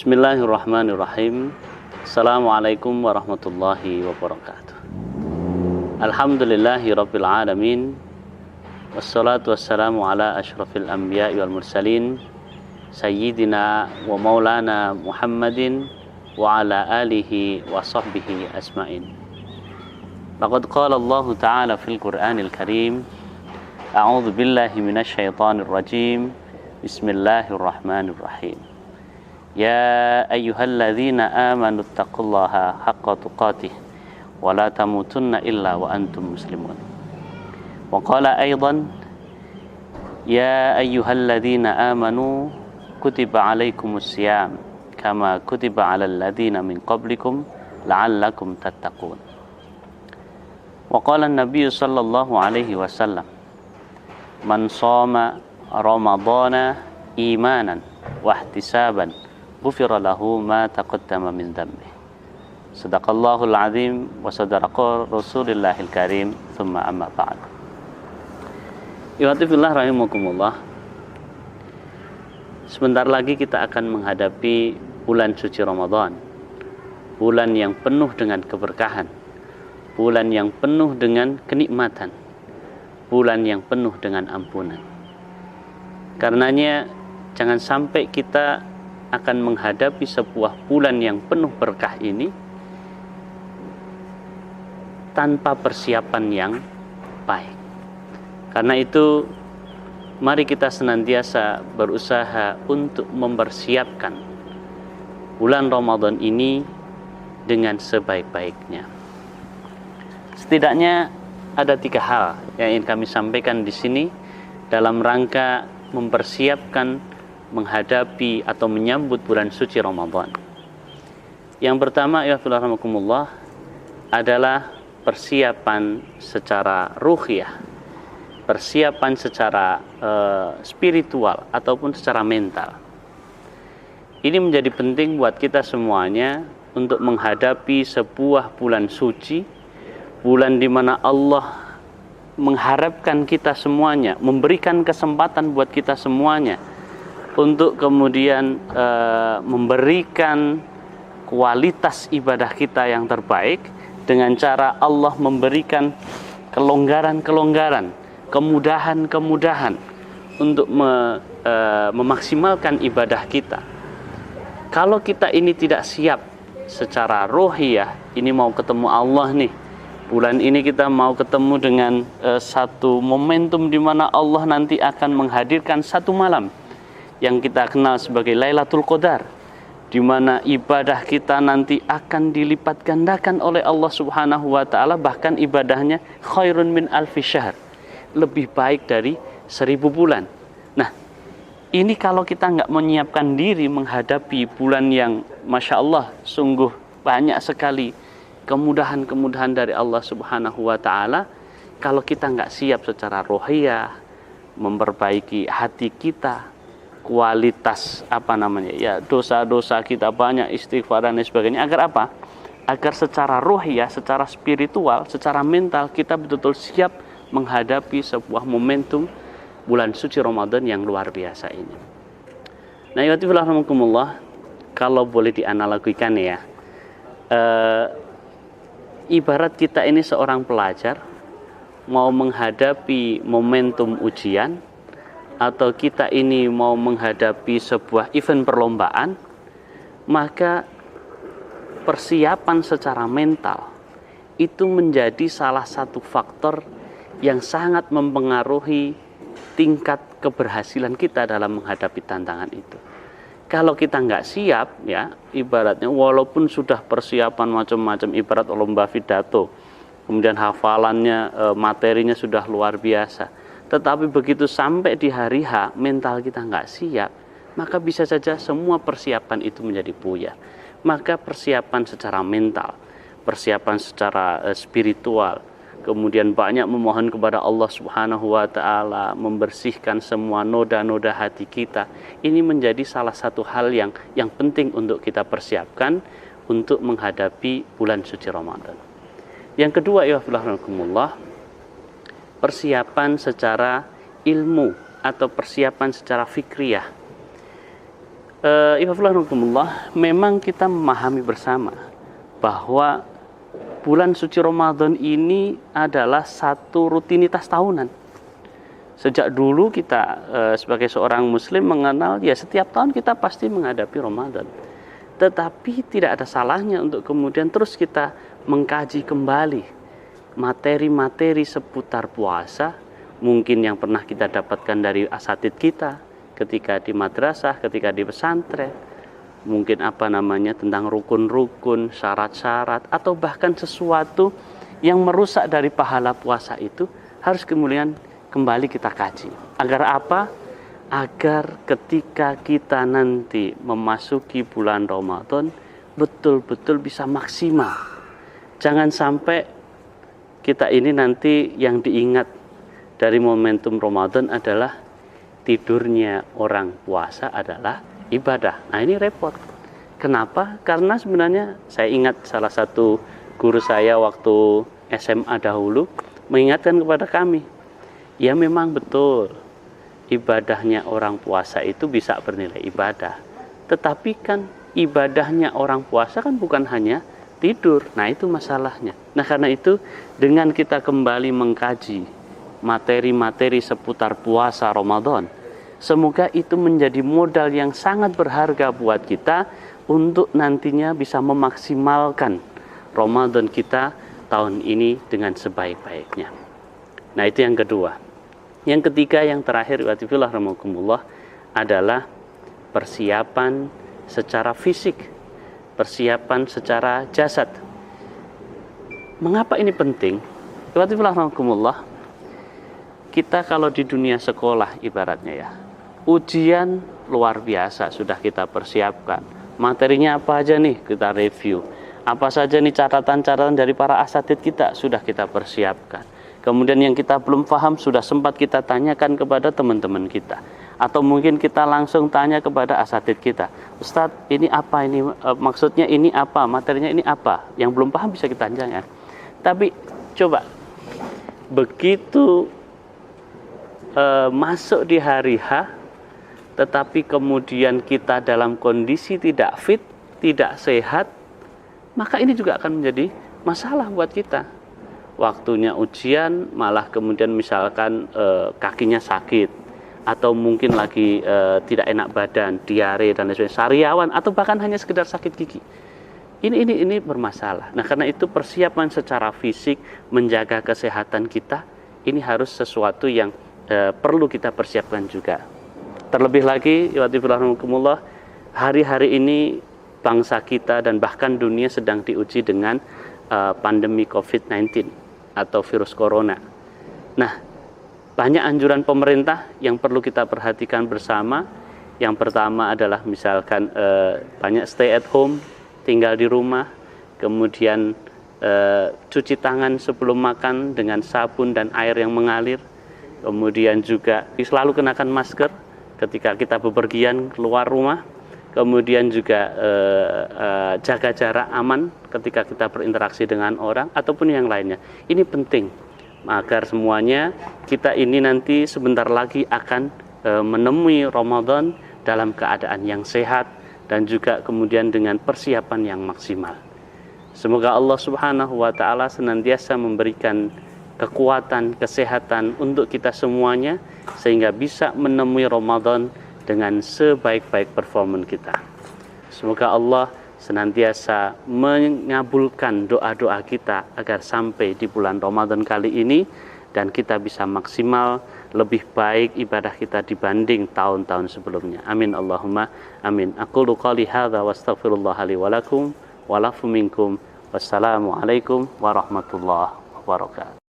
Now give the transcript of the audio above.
Bismillahirrahmanirrahim. Assalamualaikum warahmatullahi wabarakatuh. Alhamdulillahi rabbil alamin. Wassalatu wassalamu ala ashrafil anbiya'i wal mursalin Sayyidina wa maulana Muhammadin wa ala alihi wa sahbihi asma'in. Laqad qala Allah ta'ala fil Qur'anil Karim. A'udzu billahi minasy syaithanir rajim. Bismillahirrahmanirrahim. Ya ayyuhalladzina amanu taqullaha haqqa tuqatih wa la tamutunna illa wa antum muslimun. Wa qala aidan ya ayyuhalladzina amanu kutiba alaikumus siyam kama kutiba alal ladzina min qablikum la'allakum tattaqun. Wa qala an-nabiy sallallahu alaihi wasallam man shoma ramadhana imanan wa ihtisaban ghufira lahu ma taqaddama min dhanbi. Sadaqallahul azim wa sadaqa rasulillahil karim. Thumma amma ba'd. Iwatifillah rahimakumullah. Sebentar lagi kita akan menghadapi bulan suci Ramadan, bulan yang penuh dengan keberkahan, bulan yang penuh dengan kenikmatan, bulan yang penuh dengan ampunan. Karenanya jangan sampai kita akan menghadapi sebuah bulan yang penuh berkah ini tanpa persiapan yang baik. Karena itu mari kita senantiasa berusaha untuk mempersiapkan bulan Ramadan ini dengan sebaik-baiknya. Setidaknya ada 3 hal yang ingin kami sampaikan di sini dalam rangka mempersiapkan menghadapi atau menyambut bulan suci Ramadan. Yang pertama, ya rahmatullah, adalah persiapan secara ruhiyah, persiapan secara spiritual ataupun secara mental. Ini menjadi penting buat kita semuanya untuk menghadapi sebuah bulan suci, bulan di mana Allah mengharapkan kita semuanya, memberikan kesempatan buat kita semuanya untuk kemudian memberikan kualitas ibadah kita yang terbaik dengan cara Allah memberikan kelonggaran-kelonggaran, kemudahan-kemudahan untuk memaksimalkan ibadah kita. Kalau kita ini tidak siap secara rohiyah, ini mau ketemu Allah nih, bulan ini kita mau ketemu dengan satu momentum di mana Allah nanti akan menghadirkan satu malam yang kita kenal sebagai Lailatul Qadar, di mana ibadah kita nanti akan dilipat gandakan oleh Allah Subhanahu wa taala, bahkan ibadahnya khairun min alfi syahr, lebih baik dari 1000 bulan. Nah, ini kalau kita nggak menyiapkan diri menghadapi bulan yang Masya Allah sungguh banyak sekali kemudahan-kemudahan dari Allah Subhanahu wa taala, kalau kita nggak siap secara rohiyah, memperbaiki hati kita, kualitas dosa-dosa kita banyak, istighfar dan sebagainya, agar apa? Agar secara rohiyah, secara spiritual, secara mental kita betul-betul siap menghadapi sebuah momentum bulan suci Ramadan yang luar biasa ini. Nah, ya rahmatullah, kalau boleh dianalogikan ya, ibarat kita ini seorang pelajar mau menghadapi momentum ujian, atau kita ini mau menghadapi sebuah event perlombaan, maka persiapan secara mental itu menjadi salah satu faktor yang sangat mempengaruhi tingkat keberhasilan kita dalam menghadapi tantangan itu. Kalau kita nggak siap, ya ibaratnya walaupun sudah persiapan macam-macam, ibarat lomba pidato, kemudian hafalannya, materinya sudah luar biasa, tetapi begitu sampai di hari H, mental kita nggak siap, maka bisa saja semua persiapan itu menjadi buyar. Maka persiapan secara mental, persiapan secara spiritual, kemudian banyak memohon kepada Allah Subhanahu wa taala membersihkan semua noda-noda hati kita. Ini menjadi salah satu hal yang penting untuk kita persiapkan untuk menghadapi bulan suci Ramadan. Yang kedua, ya Allah, persiapan secara ilmu atau persiapan secara fikriyah. Memang kita memahami bersama bahwa bulan suci Ramadan ini adalah satu rutinitas tahunan. Sejak dulu kita sebagai seorang muslim mengenal ya setiap tahun kita pasti menghadapi Ramadan. Tetapi tidak ada salahnya untuk kemudian terus kita mengkaji kembali materi-materi seputar puasa, mungkin yang pernah kita dapatkan dari asatidz kita ketika di madrasah, ketika di pesantren, mungkin tentang rukun-rukun, syarat-syarat, atau bahkan sesuatu yang merusak dari pahala puasa itu harus kemudian kembali kita kaji. Agar apa? Agar ketika kita nanti memasuki bulan Ramadan betul-betul bisa maksimal. Jangan sampai kita ini nanti yang diingat dari momentum Ramadan adalah tidurnya orang puasa adalah ibadah. Nah, ini repot. Kenapa? Karena sebenarnya saya ingat salah satu guru saya waktu SMA dahulu mengingatkan kepada kami, ya memang betul ibadahnya orang puasa itu bisa bernilai ibadah. Tetapi kan ibadahnya orang puasa kan bukan hanya tidur. Nah, itu masalahnya. Nah, karena itu dengan kita kembali mengkaji materi-materi seputar puasa Ramadan, semoga itu menjadi modal yang sangat berharga buat kita untuk nantinya bisa memaksimalkan Ramadan kita tahun ini dengan sebaik-baiknya. Nah, itu yang kedua. Yang ketiga, yang terakhir adalah persiapan secara fisik, persiapan secara jasad. Mengapa ini penting? Kita kalau di dunia sekolah ibaratnya ya, ujian luar biasa sudah kita persiapkan. Materinya apa aja nih kita review. Apa saja nih catatan-catatan dari para asatidz kita sudah kita persiapkan. Kemudian yang kita belum paham sudah sempat kita tanyakan kepada teman-teman kita. Atau mungkin kita langsung tanya kepada asatidz kita. Ustadz, ini apa ini? Maksudnya ini apa? Materinya ini apa? Yang belum paham bisa kita tanyakan. Tapi coba, begitu masuk di hari H, tetapi kemudian kita dalam kondisi tidak fit, tidak sehat, maka ini juga akan menjadi masalah buat kita. Waktunya ujian, malah kemudian misalkan kakinya sakit, atau mungkin lagi tidak enak badan, diare dan lain sebagainya, sariawan, atau bahkan hanya sekedar sakit gigi. Ini bermasalah. Nah, karena itu persiapan secara fisik menjaga kesehatan kita ini harus sesuatu yang perlu kita persiapkan juga. Terlebih lagi, hari-hari ini bangsa kita dan bahkan dunia sedang diuji dengan pandemi COVID-19 atau virus corona. Nah, banyak anjuran pemerintah yang perlu kita perhatikan bersama. Yang pertama adalah misalkan banyak stay at home, tinggal di rumah, kemudian cuci tangan sebelum makan dengan sabun dan air yang mengalir. Kemudian juga selalu kenakan masker ketika kita bepergian keluar rumah. Kemudian juga jaga jarak aman ketika kita berinteraksi dengan orang ataupun yang lainnya. Ini penting agar semuanya kita ini nanti sebentar lagi akan menemui Ramadan dalam keadaan yang sehat dan juga kemudian dengan persiapan yang maksimal. Semoga Allah Subhanahu wa taala senantiasa memberikan kekuatan, kesehatan untuk kita semuanya sehingga bisa menemui Ramadan dengan sebaik-baik performa kita. Semoga Allah senantiasa mengabulkan doa-doa kita agar sampai di bulan Ramadan kali ini dan kita bisa maksimal lebih baik ibadah kita dibanding tahun-tahun sebelumnya. Amin Allahumma amin. Aqulu qouli hadza wa astaghfirullah li wa lakum wa lafu minkum. Wassalamualaikum warahmatullahi wabarakatuh.